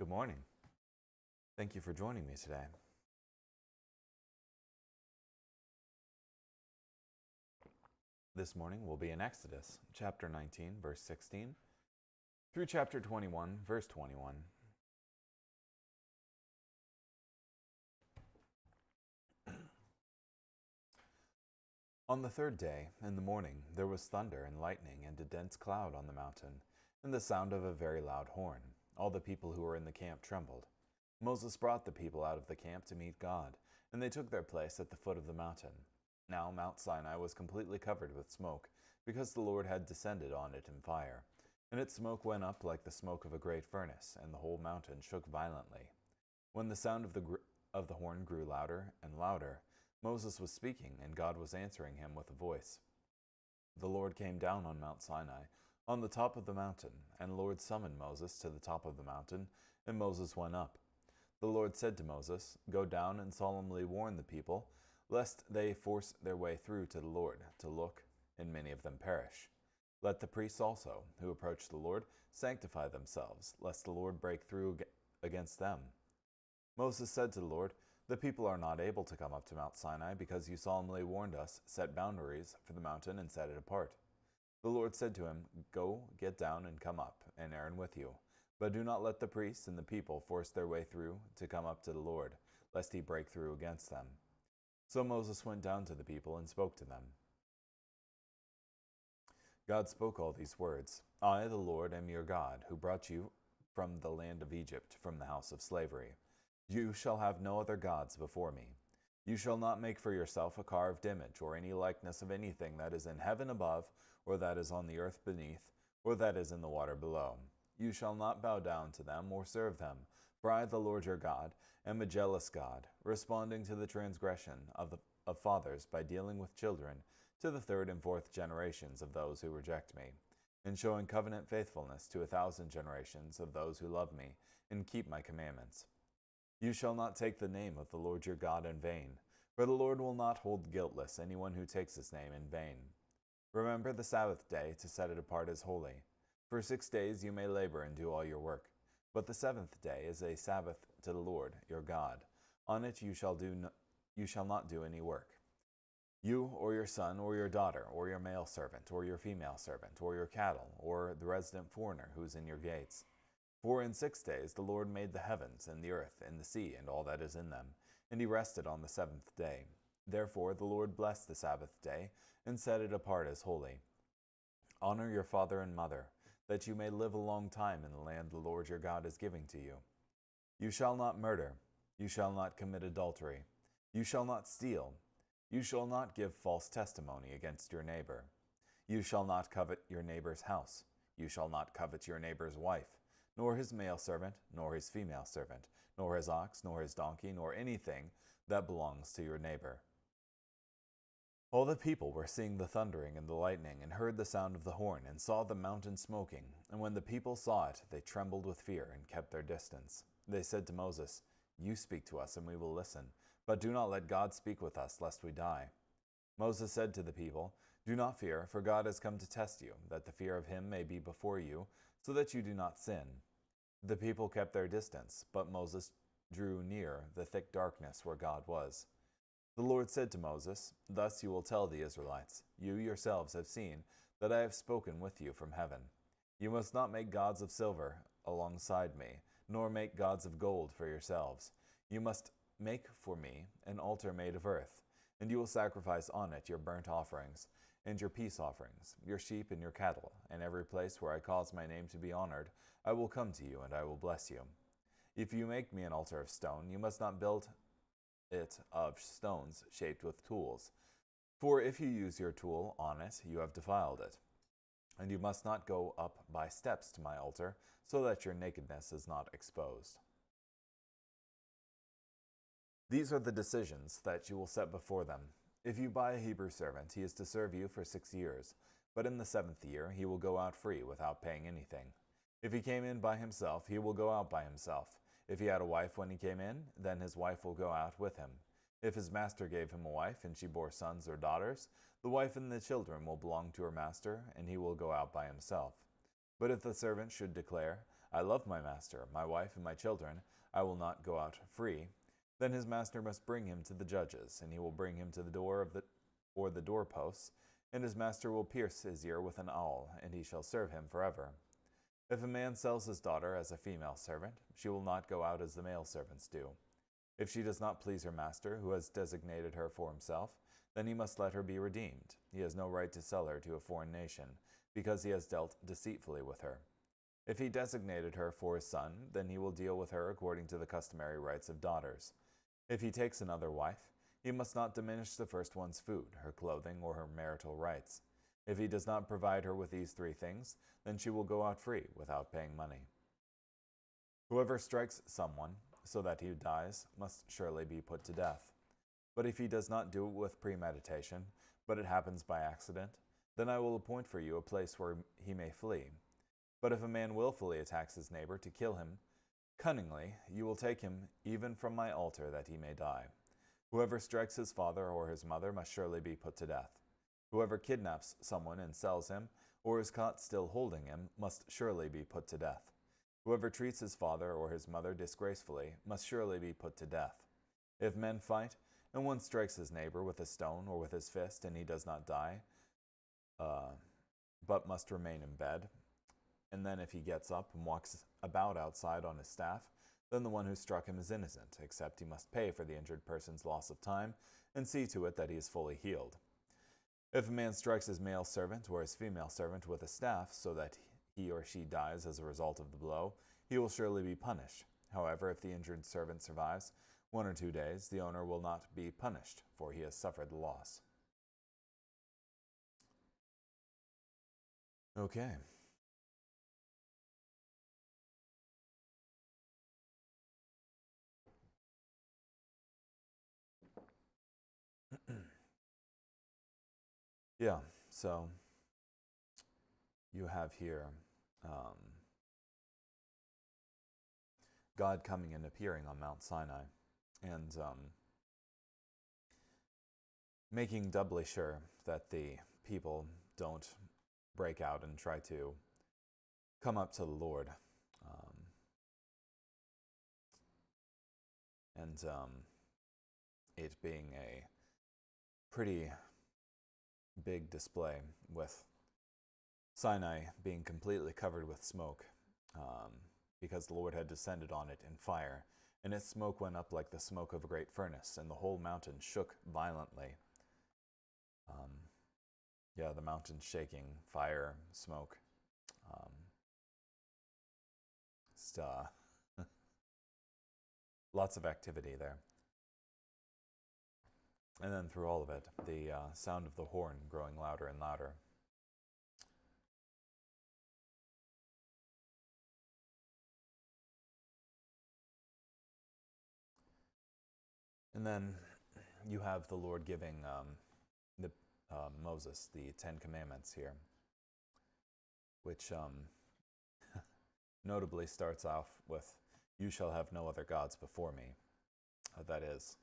Good morning. Thank you for joining me today. This morning we'll be in Exodus, chapter 19, verse 16, through chapter 21, verse 21. On the third day, in the morning, there was thunder and lightning and a dense cloud on the mountain, and the sound of a very loud horn. All the people who were in the camp trembled. Moses brought the people out of the camp to meet God, and they took their place at the foot of the mountain. Now Mount Sinai was completely covered with smoke, because the Lord had descended on it in fire. And its smoke went up like the smoke of a great furnace, and the whole mountain shook violently. When the sound of the horn grew louder and louder, Moses was speaking, and God was answering him with a voice. The Lord came down on Mount Sinai, on the top of the mountain, and the Lord summoned Moses to the top of the mountain, and Moses went up. The Lord said to Moses, "Go down and solemnly warn the people, lest they force their way through to the Lord, to look, and many of them perish. Let the priests also, who approach the Lord, sanctify themselves, lest the Lord break through against them." Moses said to the Lord, "The people are not able to come up to Mount Sinai, because you solemnly warned us, set boundaries for the mountain and set it apart." The Lord said to him, "Go, get down and come up, and Aaron with you. But do not let the priests and the people force their way through to come up to the Lord, lest he break through against them." So Moses went down to the people and spoke to them. God spoke all these words, "I, the Lord, am your God, who brought you from the land of Egypt, from the house of slavery. You shall have no other gods before me. You shall not make for yourself a carved image, or any likeness of anything that is in heaven above, or that is on the earth beneath, or that is in the water below. You shall not bow down to them or serve them, for I, the Lord your God, am a jealous God, responding to the transgression of fathers by dealing with children to the third and fourth generations of those who reject me, and showing covenant faithfulness to 1,000 generations of those who love me and keep my commandments. You shall not take the name of the Lord your God in vain, for the Lord will not hold guiltless anyone who takes his name in vain. Remember the Sabbath day to set it apart as holy. For 6 days you may labor and do all your work, but the seventh day is a Sabbath to the Lord your God. On it you shall not do any work. You or your son or your daughter or your male servant or your female servant or your cattle or the resident foreigner who is in your gates. For in 6 days the Lord made the heavens and the earth and the sea and all that is in them, and he rested on the seventh day. Therefore the Lord blessed the Sabbath day and set it apart as holy. Honor your father and mother, that you may live a long time in the land the Lord your God is giving to you. You shall not murder. You shall not commit adultery. You shall not steal. You shall not give false testimony against your neighbor. You shall not covet your neighbor's house. You shall not covet your neighbor's wife, nor his male servant, nor his female servant, nor his ox, nor his donkey, nor anything that belongs to your neighbor." All the people were seeing the thundering and the lightning, and heard the sound of the horn, and saw the mountain smoking. And when the people saw it, they trembled with fear and kept their distance. They said to Moses, "You speak to us, and we will listen, but do not let God speak with us, lest we die." Moses said to the people, "Do not fear, for God has come to test you, that the fear of him may be before you, so that you do not sin." The people kept their distance, but Moses drew near the thick darkness where God was. The Lord said to Moses, "Thus you will tell the Israelites, you yourselves have seen that I have spoken with you from heaven. You must not make gods of silver alongside me, nor make gods of gold for yourselves. You must make for me an altar made of earth, and you will sacrifice on it your burnt offerings and your peace offerings, your sheep and your cattle, and every place where I cause my name to be honored, I will come to you and I will bless you. If you make me an altar of stone, you must not build it of stones shaped with tools, for if you use your tool on it, you have defiled it. And you must not go up by steps to my altar, so that your nakedness is not exposed." These are the decisions that you will set before them. If you buy a Hebrew servant, he is to serve you for 6 years, but in the 7th year he will go out free without paying anything. If he came in by himself, he will go out by himself. If he had a wife when he came in, then his wife will go out with him. If his master gave him a wife, and she bore sons or daughters, the wife and the children will belong to her master, and he will go out by himself. But if the servant should declare, I love my master, my wife, and my children. I will not go out free. Then his master must bring him to the judges, and he will bring him to the door of the doorposts, and his master will pierce his ear with an awl, and he shall serve him forever. If a man sells his daughter as a female servant, she will not go out as the male servants do. If she does not please her master, who has designated her for himself, then he must let her be redeemed. He has no right to sell her to a foreign nation, because he has dealt deceitfully with her. If he designated her for his son, then he will deal with her according to the customary rights of daughters. If he takes another wife, he must not diminish the first one's food, her clothing, or her marital rights. If he does not provide her with these three things, then she will go out free without paying money. Whoever strikes someone so that he dies must surely be put to death. But if he does not do it with premeditation, but it happens by accident, then I will appoint for you a place where he may flee. But if a man willfully attacks his neighbor to kill him cunningly, you will take him even from my altar that he may die. Whoever strikes his father or his mother must surely be put to death. Whoever kidnaps someone and sells him, or is caught still holding him, must surely be put to death. Whoever treats his father or his mother disgracefully must surely be put to death. If men fight, and one strikes his neighbor with a stone or with his fist, and he does not die, but must remain in bed, and then if he gets up and walks about outside on his staff, then the one who struck him is innocent, except he must pay for the injured person's loss of time and see to it that he is fully healed. If a man strikes his male servant or his female servant with a staff so that he or she dies as a result of the blow, he will surely be punished. However, if the injured servant survives 1 or 2 days, the owner will not be punished, for he has suffered the loss. Okay. Yeah, so you have here God coming and appearing on Mount Sinai and making doubly sure that the people don't break out and try to come up to the Lord. And it being a pretty big display with Sinai being completely covered with smoke because the Lord had descended on it in fire, and its smoke went up like the smoke of a great furnace, and the whole mountain shook violently. The mountain shaking, fire, smoke. Lots of activity there. And then through all of it, the sound of the horn growing louder and louder. And then you have the Lord giving Moses the 10 Commandments here, which notably starts off with, "You shall have no other gods before me." That is,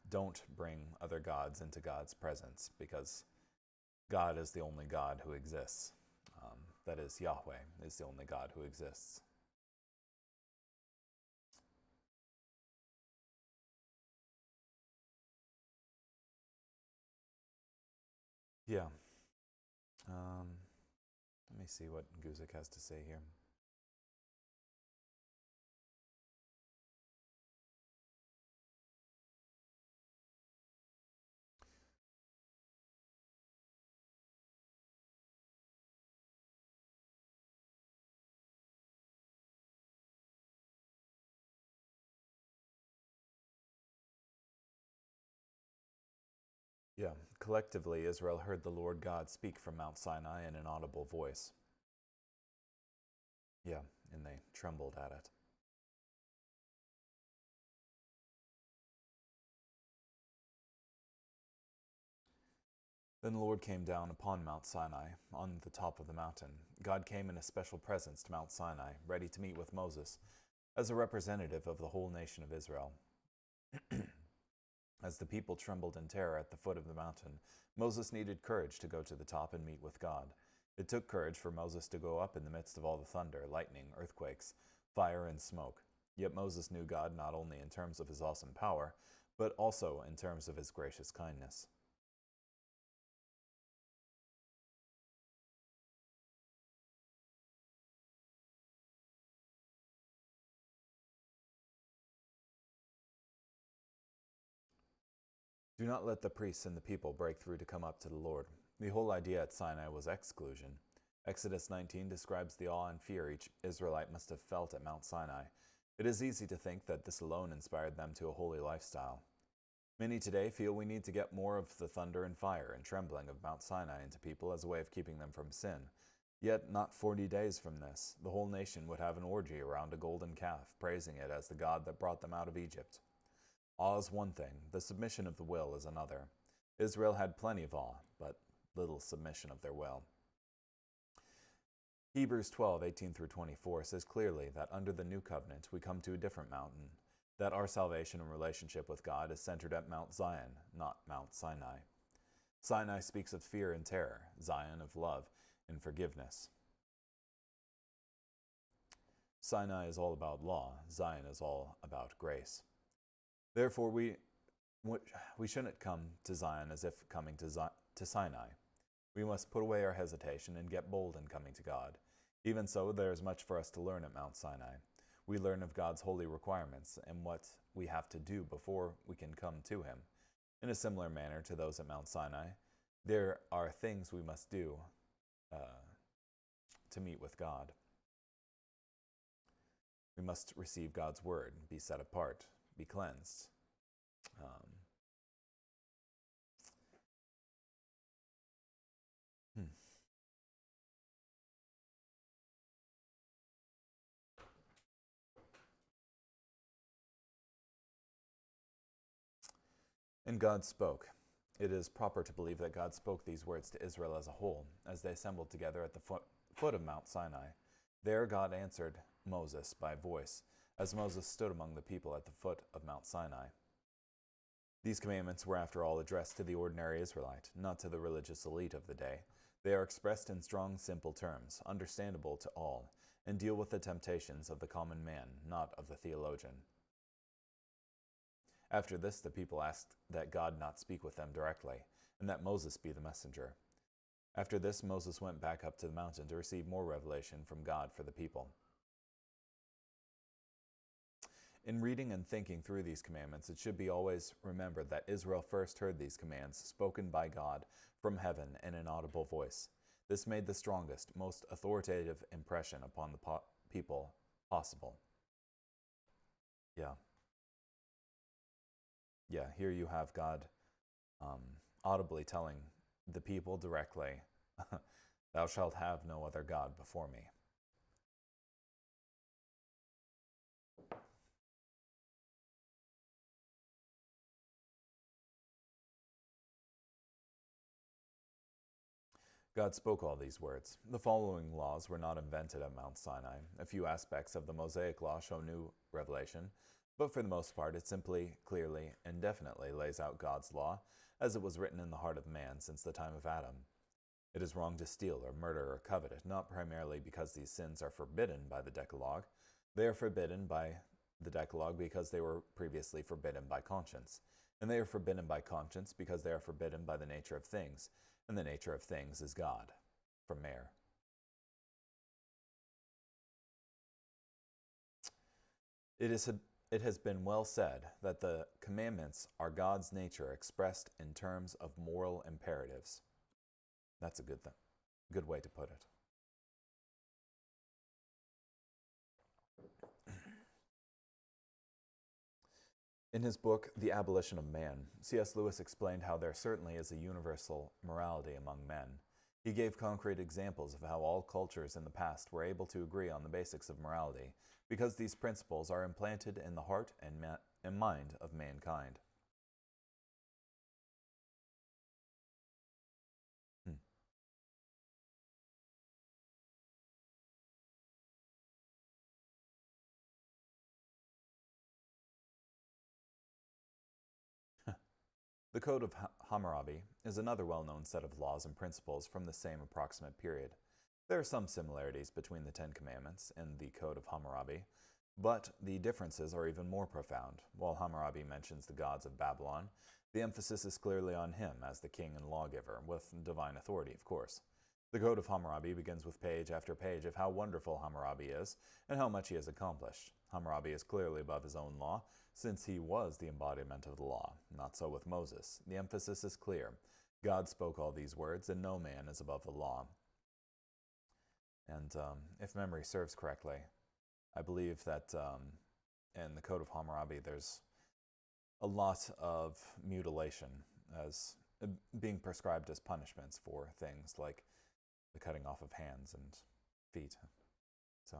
don't bring other gods into God's presence, because God is the only God who exists. That is, Yahweh is the only God who exists. Yeah. Let me see what Guzik has to say here. Yeah, collectively, Israel heard the Lord God speak from Mount Sinai in an audible voice. Yeah, and they trembled at it. Then the Lord came down upon Mount Sinai, on the top of the mountain. God came in a special presence to Mount Sinai, ready to meet with Moses, as a representative of the whole nation of Israel. As the people trembled in terror at the foot of the mountain, Moses needed courage to go to the top and meet with God. It took courage for Moses to go up in the midst of all the thunder, lightning, earthquakes, fire, and smoke. Yet Moses knew God not only in terms of his awesome power, but also in terms of his gracious kindness. Do not let the priests and the people break through to come up to the Lord. The whole idea at Sinai was exclusion. Exodus 19 describes the awe and fear each Israelite must have felt at Mount Sinai. It is easy to think that this alone inspired them to a holy lifestyle. Many today feel we need to get more of the thunder and fire and trembling of Mount Sinai into people as a way of keeping them from sin. Yet, not 40 days from this, the whole nation would have an orgy around a golden calf, praising it as the God that brought them out of Egypt. Awe is one thing, the submission of the will is another. Israel had plenty of awe, but little submission of their will. Hebrews 12:18-24 says clearly that under the new covenant we come to a different mountain, that our salvation and relationship with God is centered at Mount Zion, not Mount Sinai. Sinai speaks of fear and terror, Zion of love and forgiveness. Sinai is all about law, Zion is all about grace. Therefore, we shouldn't come to Zion as if coming to Sinai. We must put away our hesitation and get bold in coming to God. Even so, there is much for us to learn at Mount Sinai. We learn of God's holy requirements and what we have to do before we can come to Him. In a similar manner to those at Mount Sinai, there are things we must do to meet with God. We must receive God's word, be set apart, be cleansed. And God spoke. It is proper to believe that God spoke these words to Israel as a whole, as they assembled together at the foot of Mount Sinai. There God answered Moses by voice, as Moses stood among the people at the foot of Mount Sinai. These commandments were after all addressed to the ordinary Israelite, not to the religious elite of the day. They are expressed in strong, simple terms, understandable to all, and deal with the temptations of the common man, not of the theologian. After this, the people asked that God not speak with them directly, and that Moses be the messenger. After this, Moses went back up to the mountain to receive more revelation from God for the people. In reading and thinking through these commandments, it should be always remembered that Israel first heard these commands spoken by God from heaven in an audible voice. This made the strongest, most authoritative impression upon the people possible. Yeah, here you have God audibly telling the people directly, "Thou shalt have no other God before me." God spoke all these words. The following laws were not invented at Mount Sinai. A few aspects of the Mosaic Law show new revelation, but for the most part it simply, clearly, and definitely lays out God's law as it was written in the heart of man since the time of Adam. It is wrong to steal or murder or covet, not primarily because these sins are forbidden by the Decalogue. They are forbidden by the Decalogue because they were previously forbidden by conscience. And they are forbidden by conscience because they are forbidden by the nature of things, and the nature of things is God. From Mayor. It has been well said that the commandments are God's nature expressed in terms of moral imperatives. That's a good way to put it. In his book, The Abolition of Man, C.S. Lewis explained how there certainly is a universal morality among men. He gave concrete examples of how all cultures in the past were able to agree on the basics of morality, because these principles are implanted in the heart and mind of mankind. The Code of Hammurabi is another well-known set of laws and principles from the same approximate period. There are some similarities between the Ten Commandments and the Code of Hammurabi, but the differences are even more profound. While Hammurabi mentions the gods of Babylon, the emphasis is clearly on him as the king and lawgiver, with divine authority, of course. The Code of Hammurabi begins with page after page of how wonderful Hammurabi is and how much he has accomplished. Hammurabi is clearly above his own law, since he was the embodiment of the law. Not so with Moses. The emphasis is clear. God spoke all these words, and no man is above the law. And if memory serves correctly, I believe that in the Code of Hammurabi there's a lot of mutilation as being prescribed as punishments for things like the cutting off of hands and feet. So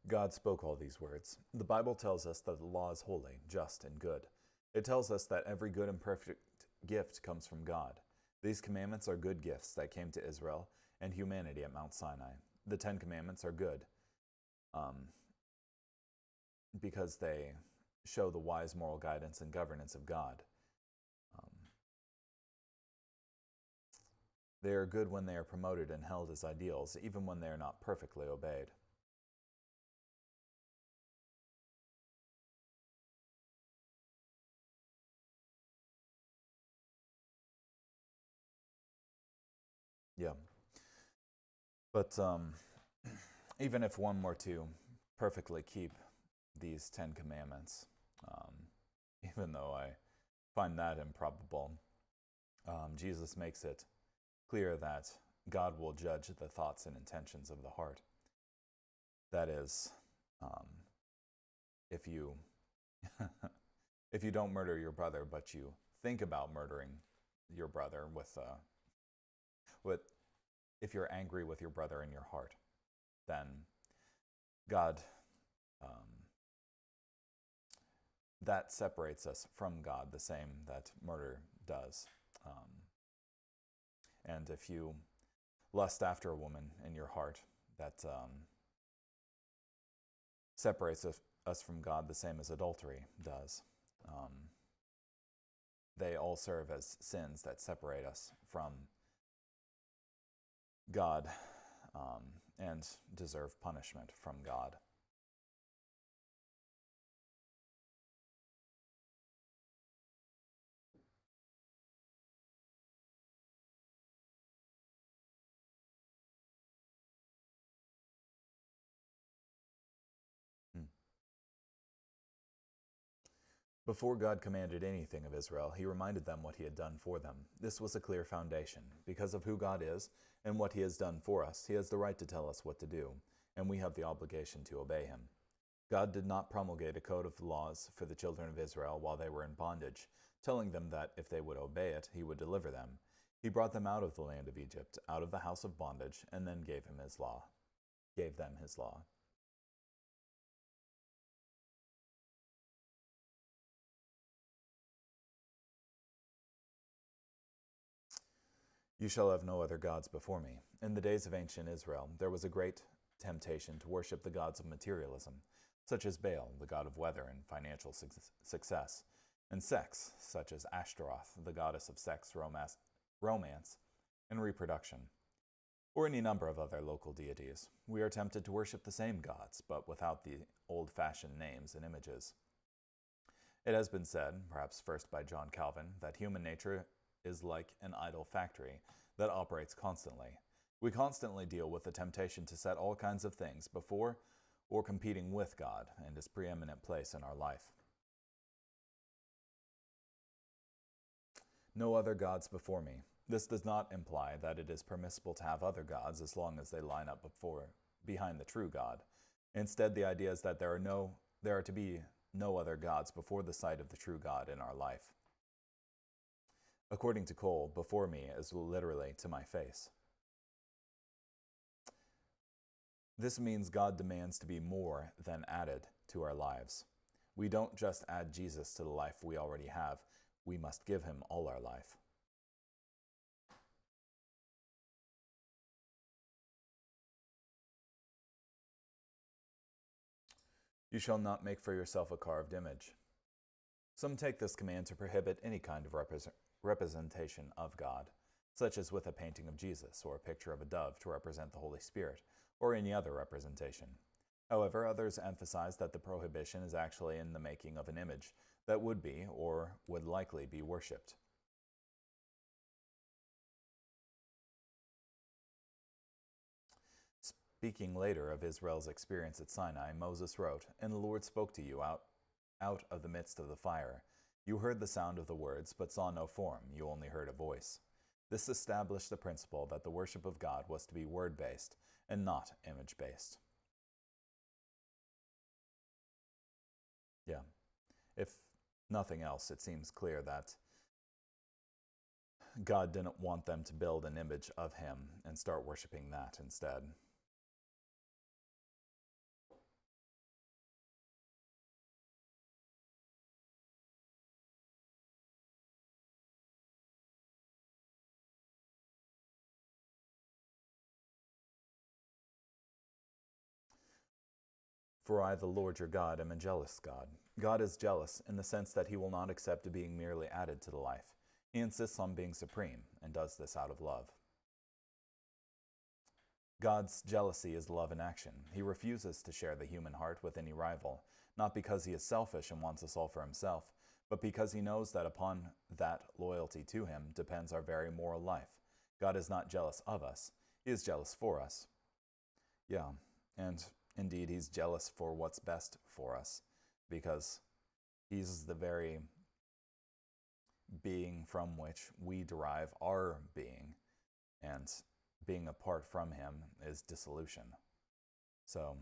God spoke all these words. The Bible tells us that the law is holy, just, and good. It tells us that every good and perfect gift comes from God. These commandments are good gifts that came to Israel and humanity at Mount Sinai. The Ten Commandments are good because they show the wise moral guidance and governance of God. They are good when they are promoted and held as ideals, even when they are not perfectly obeyed. Yeah. But even if one were to perfectly keep these Ten Commandments, even though I find that improbable, Jesus makes it clear that God will judge the thoughts and intentions of the heart. That is, if you if you don't murder your brother, but you think about murdering your brother if you're angry with your brother in your heart, then God, that separates us from God the same that murder does. And if you lust after a woman in your heart, that separates us from God the same as adultery does. They all serve as sins that separate us from God and deserve punishment from God. Before God commanded anything of Israel, he reminded them what he had done for them. This was a clear foundation. Because of who God is and what he has done for us, he has the right to tell us what to do, and we have the obligation to obey him. God did not promulgate a code of laws for the children of Israel while they were in bondage, telling them that if they would obey it, he would deliver them. He brought them out of the land of Egypt, out of the house of bondage, and then gave them his law. You shall have no other gods before me. In the days of ancient Israel, there was a great temptation to worship the gods of materialism, such as Baal, the god of weather and financial success, and sex, such as Ashtaroth, the goddess of sex, romance, and reproduction, or any number of other local deities. We are tempted to worship the same gods, but without the old-fashioned names and images. It has been said, perhaps first by John Calvin, that human nature is like an idol factory that operates constantly. We constantly deal with the temptation to set all kinds of things before or competing with God and his preeminent place in our life. No other gods before me. This does not imply that it is permissible to have other gods as long as they line up behind the true God. Instead, the idea is that there are to be no other gods before the sight of the true God in our life. According to Cole, before me is literally to my face. This means God demands to be more than added to our lives. We don't just add Jesus to the life we already have, we must give him all our life. You shall not make for yourself a carved image. Some take this command to prohibit any kind of representation of God, such as with a painting of Jesus or a picture of a dove to represent the Holy Spirit, or any other representation. However, others emphasize that the prohibition is actually in the making of an image that would be, or would likely be, worshipped. Speaking later of Israel's experience at Sinai, Moses wrote, "And the Lord spoke to you out of the midst of the fire. You heard the sound of the words, but saw no form. You only heard a voice." This established the principle that the worship of God was to be word-based and not image-based. Yeah. If nothing else, it seems clear that God didn't want them to build an image of him and start worshiping that instead. For I, the Lord your God, am a jealous God. God is jealous in the sense that he will not accept being merely added to the life. He insists on being supreme and does this out of love. God's jealousy is love in action. He refuses to share the human heart with any rival, not because he is selfish and wants us all for himself, but because he knows that upon that loyalty to him depends our very moral life. God is not jealous of us. He is jealous for us. Yeah, and indeed, he's jealous for what's best for us, because he's the very being from which we derive our being, and being apart from him is dissolution. So,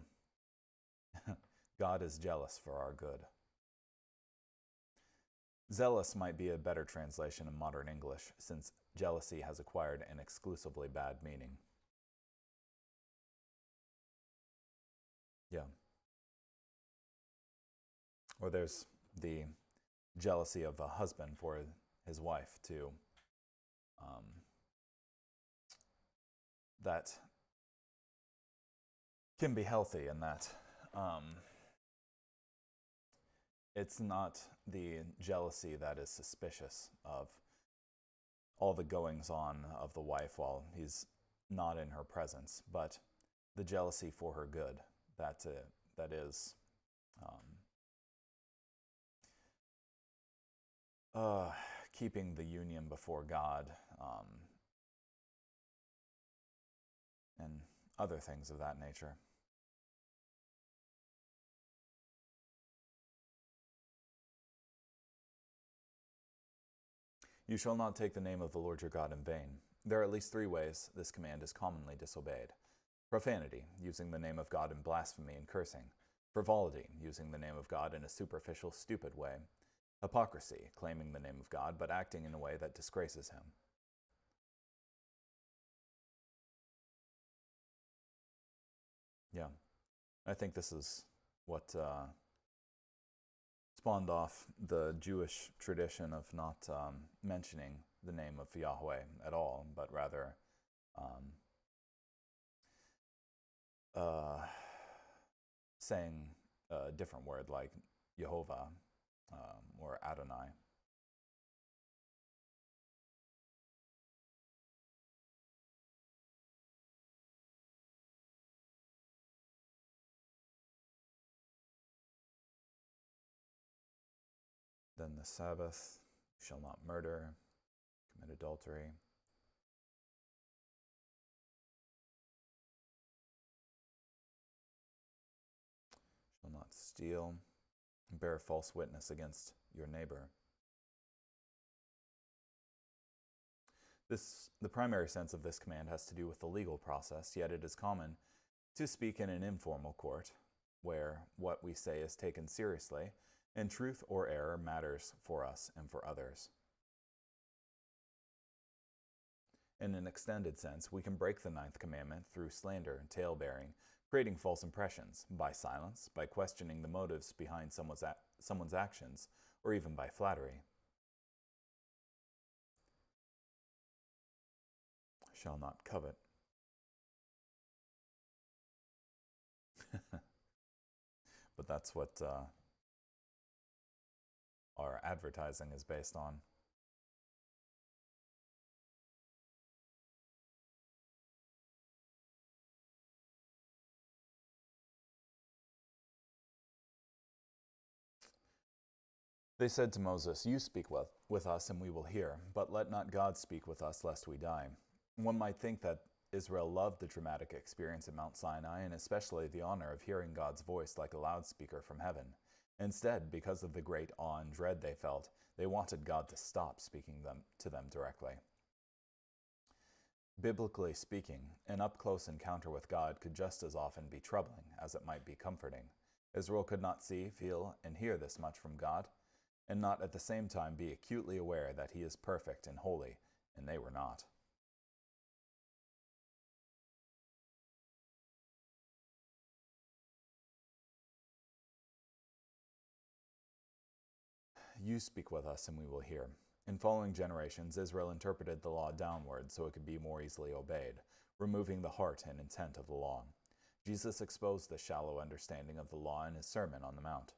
God is jealous for our good. Zealous might be a better translation in modern English, since jealousy has acquired an exclusively bad meaning. Yeah. Or there's the jealousy of a husband for his wife, too. That can be healthy in that it's not the jealousy that is suspicious of all the goings-on of the wife while he's not in her presence, but the jealousy for her good that is keeping the union before God, and other things of that nature. You shall not take the name of the Lord your God in vain. There are at least 3 ways this command is commonly disobeyed. Profanity, using the name of God in blasphemy and cursing. Frivolity, using the name of God in a superficial, stupid way. Hypocrisy, claiming the name of God but acting in a way that disgraces him. Yeah, I think this is what spawned off the Jewish tradition of not mentioning the name of Yahweh at all, but rather saying a different word like Jehovah or Adonai. Then the Sabbath, you shall not murder, commit adultery. Shall not steal, bear false witness against your neighbor. The primary sense of this command has to do with the legal process, yet it is common to speak in an informal court, where what we say is taken seriously, and truth or error matters for us and for others. In an extended sense, we can break the ninth commandment through slander and tale-bearing, creating false impressions, by silence, by questioning the motives behind someone's actions, or even by flattery. Shall not covet. But that's what our advertising is based on. They said to Moses, "You speak with us, and we will hear, but let not God speak with us, lest we die." One might think that Israel loved the dramatic experience at Mount Sinai, and especially the honor of hearing God's voice like a loudspeaker from heaven. Instead, because of the great awe and dread they felt, they wanted God to stop speaking to them directly. Biblically speaking, an up-close encounter with God could just as often be troubling as it might be comforting. Israel could not see, feel, and hear this much from God, and not at the same time be acutely aware that He is perfect and holy, and they were not. You speak with us, and we will hear. In following generations, Israel interpreted the law downward so it could be more easily obeyed, removing the heart and intent of the law. Jesus exposed the shallow understanding of the law in His Sermon on the Mount.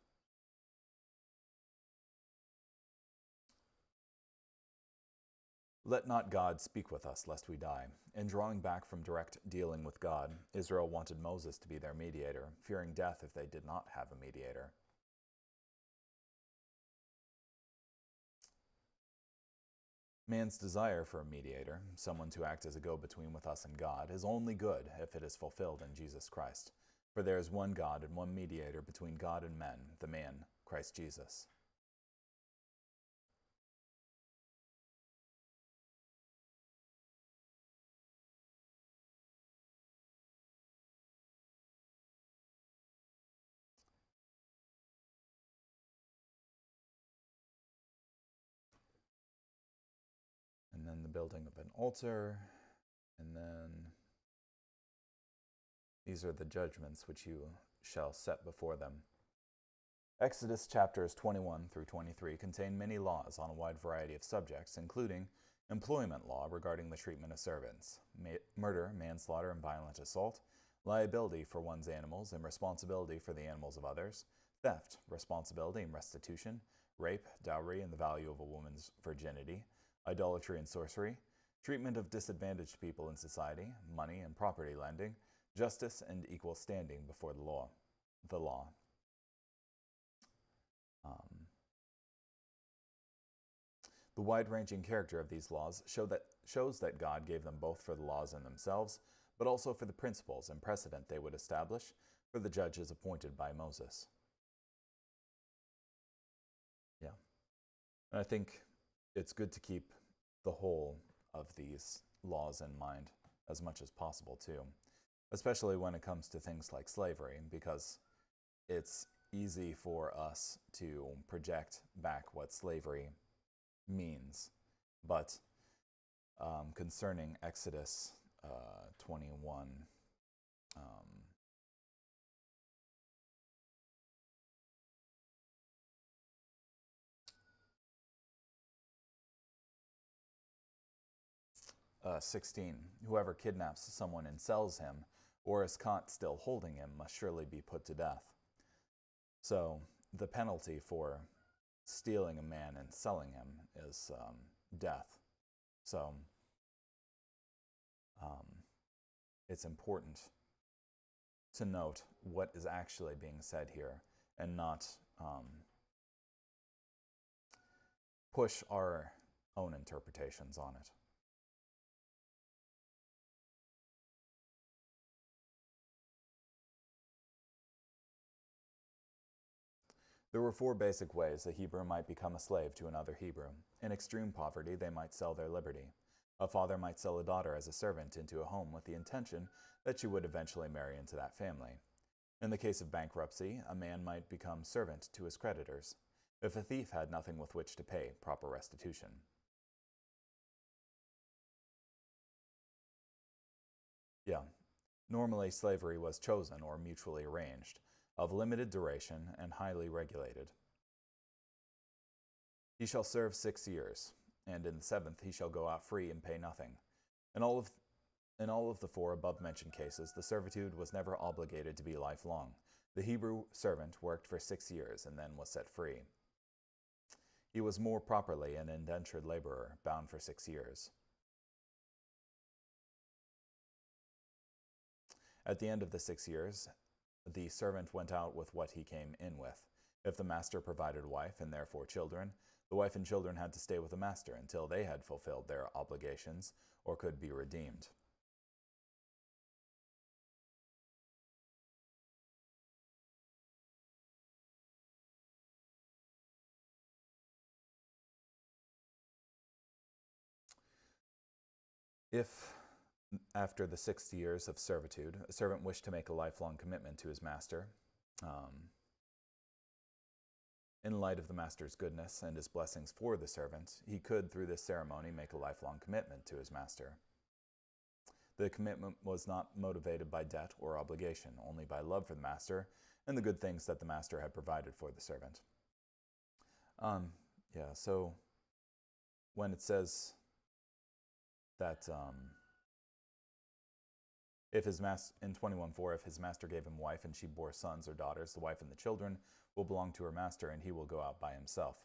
Let not God speak with us, lest we die. In drawing back from direct dealing with God, Israel wanted Moses to be their mediator, fearing death if they did not have a mediator. Man's desire for a mediator, someone to act as a go-between with us and God, is only good if it is fulfilled in Jesus Christ. For there is one God and one mediator between God and men, the man, Christ Jesus. And then the building of an altar, and then these are the judgments which you shall set before them. Exodus chapters 21 through 23 contain many laws on a wide variety of subjects, including employment law regarding the treatment of servants, murder, manslaughter, and violent assault, liability for one's animals and responsibility for the animals of others, theft, responsibility and restitution, rape, dowry, and the value of a woman's virginity, idolatry and sorcery, treatment of disadvantaged people in society, money and property lending, justice and equal standing before the law. The wide-ranging character of these laws shows that God gave them both for the laws in themselves, but also for the principles and precedent they would establish for the judges appointed by Moses. Yeah. And I think it's good to keep the whole of these laws in mind as much as possible too, especially when it comes to things like slavery, because it's easy for us to project back what slavery means. But concerning Exodus 21, 16, whoever kidnaps someone and sells him, or is caught still holding him, must surely be put to death. So the penalty for stealing a man and selling him is death. So it's important to note what is actually being said here and not push our own interpretations on it. There were 4 basic ways a Hebrew might become a slave to another Hebrew. In extreme poverty, they might sell their liberty. A father might sell a daughter as a servant into a home with the intention that she would eventually marry into that family. In the case of bankruptcy, a man might become servant to his creditors, if a thief had nothing with which to pay proper restitution. Normally, slavery was chosen or mutually arranged, of limited duration and highly regulated. He shall serve 6 years, and in the 7th he shall go out free and pay nothing. In all of the 4 above-mentioned cases, the servitude was never obligated to be lifelong. The Hebrew servant worked for 6 years and then was set free. He was more properly an indentured laborer, bound for 6 years. At the end of the 6 years, the servant went out with what he came in with. If the master provided a wife and therefore children, the wife and children had to stay with the master until they had fulfilled their obligations or could be redeemed. If, after the 6 years of servitude, a servant wished to make a lifelong commitment to his master, in light of the master's goodness and his blessings for the servant, he could, through this ceremony, make a lifelong commitment to his master. The commitment was not motivated by debt or obligation, only by love for the master and the good things that the master had provided for the servant. So when it says that if his in 21:4, if his master gave him a wife and she bore sons or daughters, the wife and the children will belong to her master and he will go out by himself.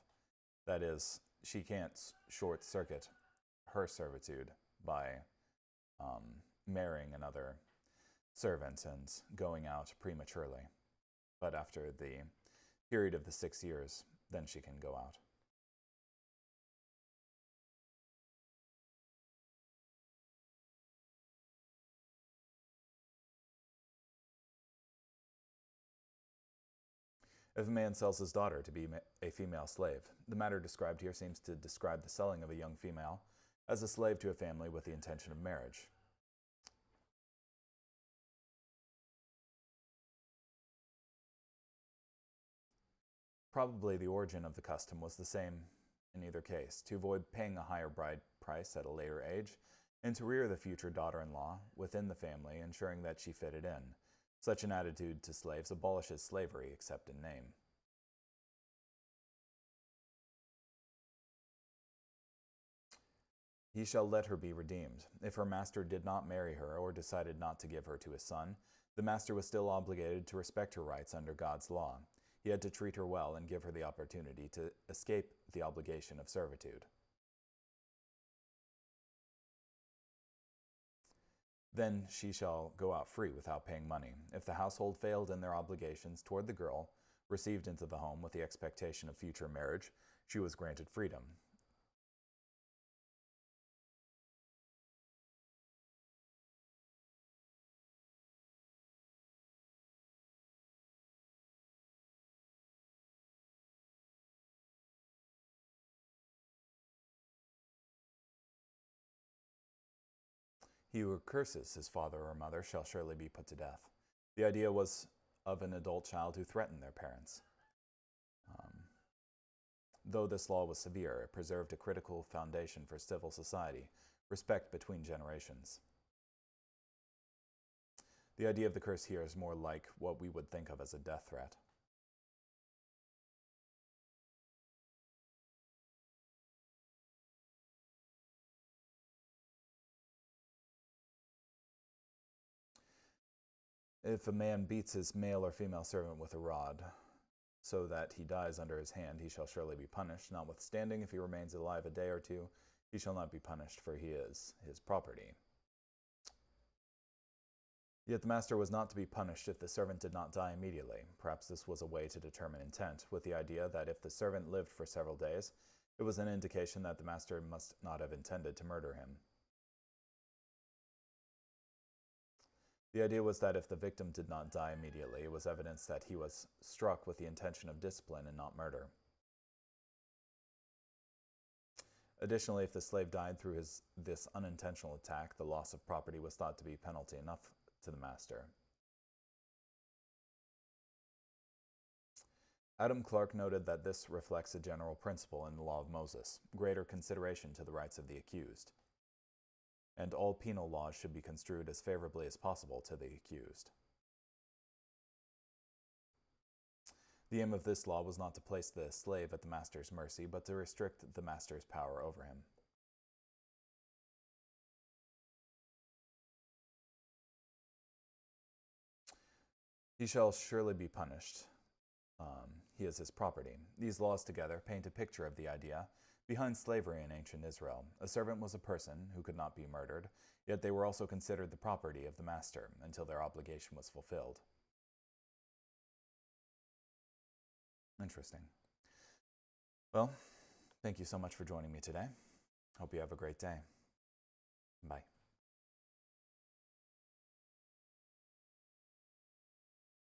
That is, she can't short-circuit her servitude by marrying another servant and going out prematurely. But after the period of the 6 years, then she can go out. If a man sells his daughter to be a female slave, the matter described here seems to describe the selling of a young female as a slave to a family with the intention of marriage. Probably the origin of the custom was the same in either case, to avoid paying a higher bride price at a later age, and to rear the future daughter-in-law within the family, ensuring that she fitted in. Such an attitude to slaves abolishes slavery, except in name. He shall let her be redeemed. If her master did not marry her or decided not to give her to his son, the master was still obligated to respect her rights under God's law. He had to treat her well and give her the opportunity to escape the obligation of servitude. Then she shall go out free without paying money. If the household failed in their obligations toward the girl, received into the home with the expectation of future marriage, she was granted freedom. He who curses his father or mother shall surely be put to death. The idea was of an adult child who threatened their parents. Though this law was severe, it preserved a critical foundation for civil society, respect between generations. The idea of the curse here is more like what we would think of as a death threat. If a man beats his male or female servant with a rod, so that he dies under his hand, he shall surely be punished. Notwithstanding, if he remains alive a day or two, he shall not be punished, for he is his property. Yet the master was not to be punished if the servant did not die immediately. Perhaps this was a way to determine intent, with the idea that if the servant lived for several days, it was an indication that the master must not have intended to murder him. The idea was that if the victim did not die immediately, it was evidence that he was struck with the intention of discipline and not murder. Additionally, if the slave died through this unintentional attack, the loss of property was thought to be penalty enough to the master. Adam Clarke noted that this reflects a general principle in the law of Moses, greater consideration to the rights of the accused. and all penal laws should be construed as favorably as possible to the accused. The aim of this law was not to place the slave at the master's mercy, but to restrict the master's power over him. He shall surely be punished. He is his property. These laws together paint a picture of the idea behind slavery in ancient Israel. A servant was a person who could not be murdered, yet they were also considered the property of the master until their obligation was fulfilled. Interesting. Well, thank you so much for joining me today. Hope you have a great day. Bye.